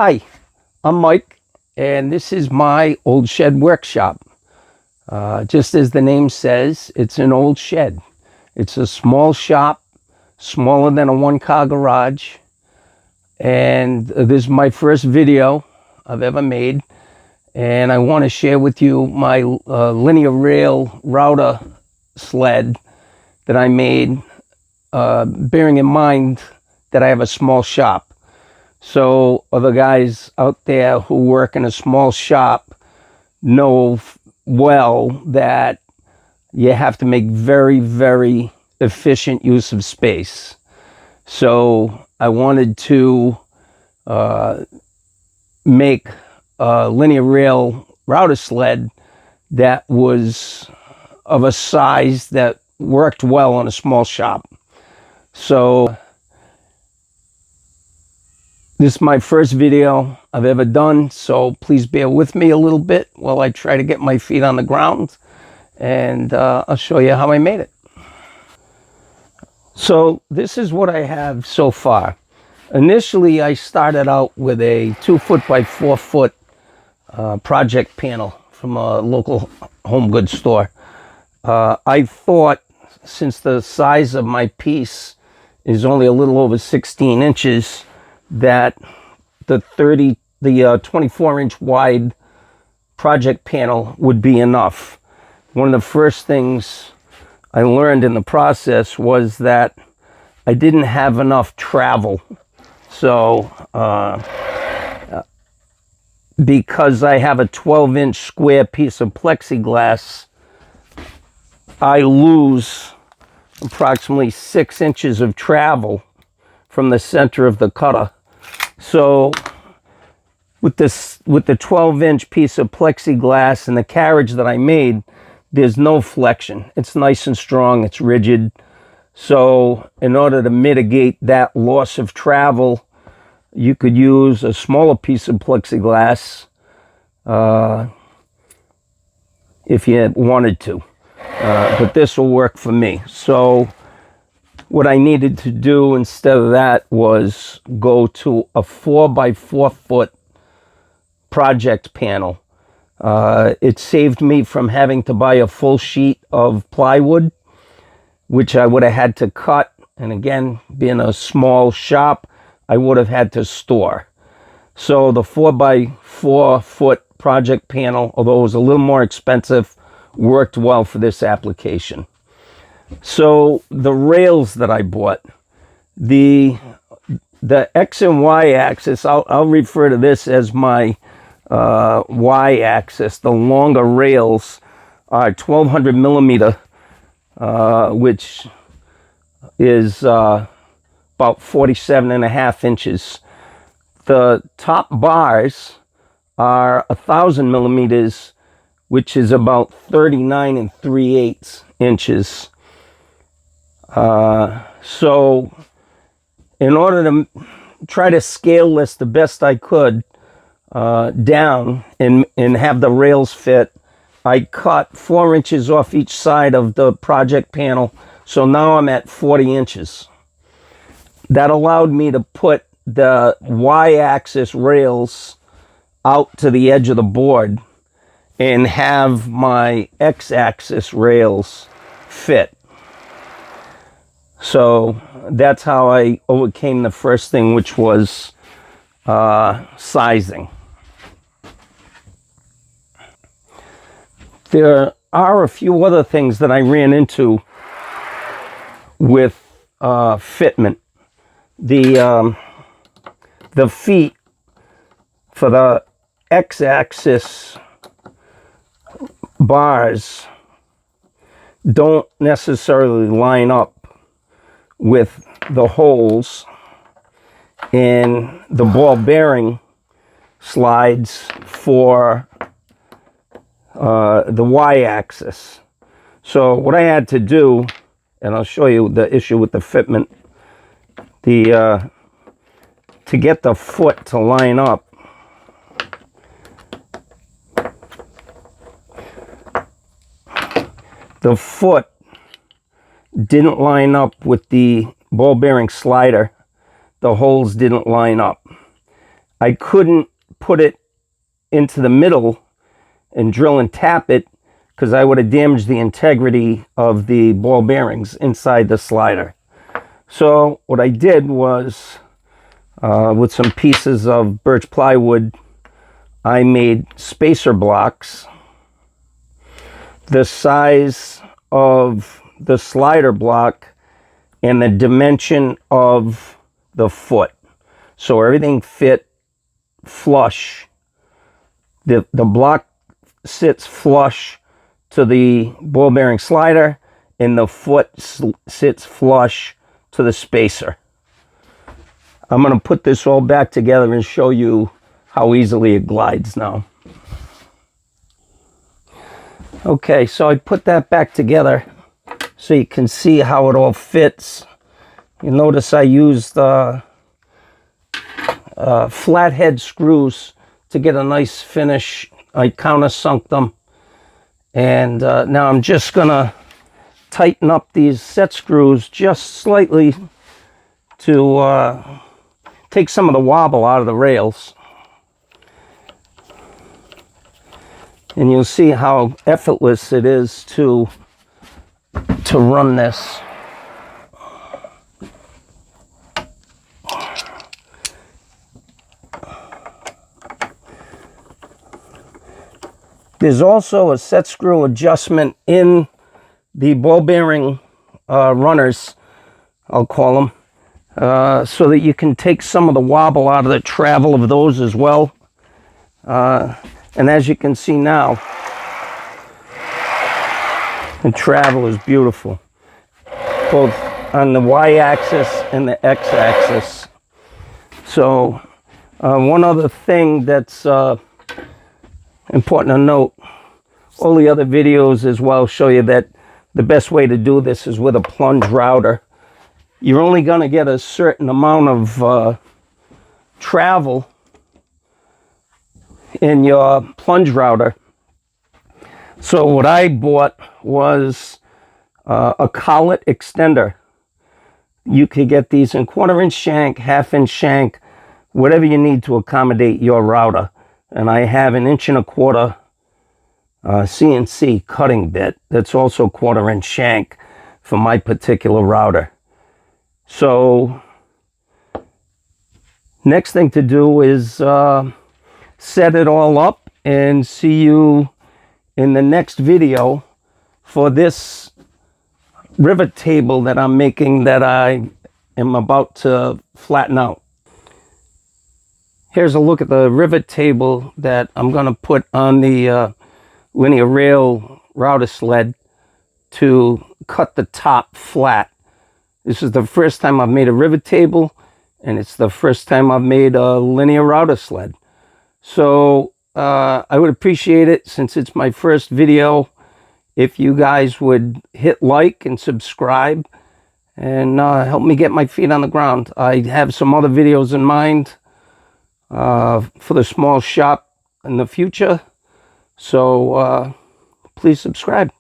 Hi, I'm Mike, and this is my old shed workshop. Just as the name says, it's an old shed. It's a small shop, smaller than a one-car garage, and this is my first video I've ever made, and I want to share with you my linear rail router sled that I made, bearing in mind that I have a small shop. So other guys out there who work in a small shop know well that you have to make very, very efficient use of space. So I wanted to make a linear rail router sled that was of a size that worked well on a small shop. So this is my first video I've ever done, so please bear with me a little bit while I try to get my feet on the ground, and I'll show you how I made it. So this is what I have so far. Initially, I started out with a 2-foot by 4-foot project panel from a local home goods store. I thought, since the size of my piece is only a little over 16 inches, that the 24-inch wide project panel would be enough. One of the first things I learned in the process was that I didn't have enough travel. So because I have a 12-inch square piece of plexiglass, I lose approximately 6 inches of travel from the center of the cutter. So with the 12-inch piece of plexiglass and the carriage that I made, there's no flexion. It's nice and strong, it's rigid. So in order to mitigate that loss of travel, you could use a smaller piece of plexiglass if you wanted to. But this will work for me. So what I needed to do instead of that was go to a 4 by 4 foot project panel. It saved me from having to buy a full sheet of plywood, which I would have had to cut. And again, being a small shop, I would have had to store. So the 4 by 4 foot project panel, although it was a little more expensive, worked well for this application. So the rails that I bought, the X and Y axis, I'll refer to this as my Y axis. The longer rails are 1200 millimeter, which is about 47.5 inches. The top bars are 1000 millimeters, which is about 39 3/8 inches. So in order to try to scale this the best I could down and have the rails fit, I cut 4 inches off each side of the project panel. So now I'm at 40 inches. That allowed me to put the Y-axis rails out to the edge of the board and have my X-axis rails fit. So that's how I overcame the first thing, which was sizing. There are a few other things that I ran into with fitment. The feet for the X-axis bars don't necessarily line up with the holes in the ball bearing slides for the Y-axis. So what I had to do, and I'll show you the issue with the fitment, to get the foot to line up, the foot didn't line up with the ball bearing slider. The holes didn't line up. I couldn't put it into the middle and drill and tap it because I would have damaged the integrity of the ball bearings inside the slider. So what I did was, with some pieces of birch plywood, I made spacer blocks the size of the slider block and the dimension of the foot. So everything fit flush. The block sits flush to the ball bearing slider, and the foot sits flush to the spacer. I'm going to put this all back together and show you how easily it glides now. Okay, so I put that back together so you can see how it all fits. You notice I used flathead screws to get a nice finish. I countersunk them, and now I'm just gonna tighten up these set screws just slightly to take some of the wobble out of the rails. And you'll see how effortless it is to run this. There's also a set screw adjustment in the ball bearing runners, I'll call them, so that you can take some of the wobble out of the travel of those as well. And as you can see now, the travel is beautiful, both on the y-axis and the x-axis. So one other thing that's important to note, all the other videos as well show you that the best way to do this is with a plunge router. You're only going to get a certain amount of travel in your plunge router. So what I bought was a collet extender. You could get these in 1/4" shank, 1/2" shank, whatever you need to accommodate your router. And I have an 1¼ CNC cutting bit that's also 1/4" shank for my particular router. So next thing to do is set it all up and see you in the next video for this rivet table that I'm making that I am about to flatten out. Here's a look at the rivet table that I'm going to put on the linear rail router sled to cut the top flat. This is the first time I've made a rivet table, and it's the first time I've made a linear router sled. So I would appreciate it, since it's my first video, if you guys would hit like and subscribe and help me get my feet on the ground. I have some other videos in mind for the small shop in the future, so please subscribe.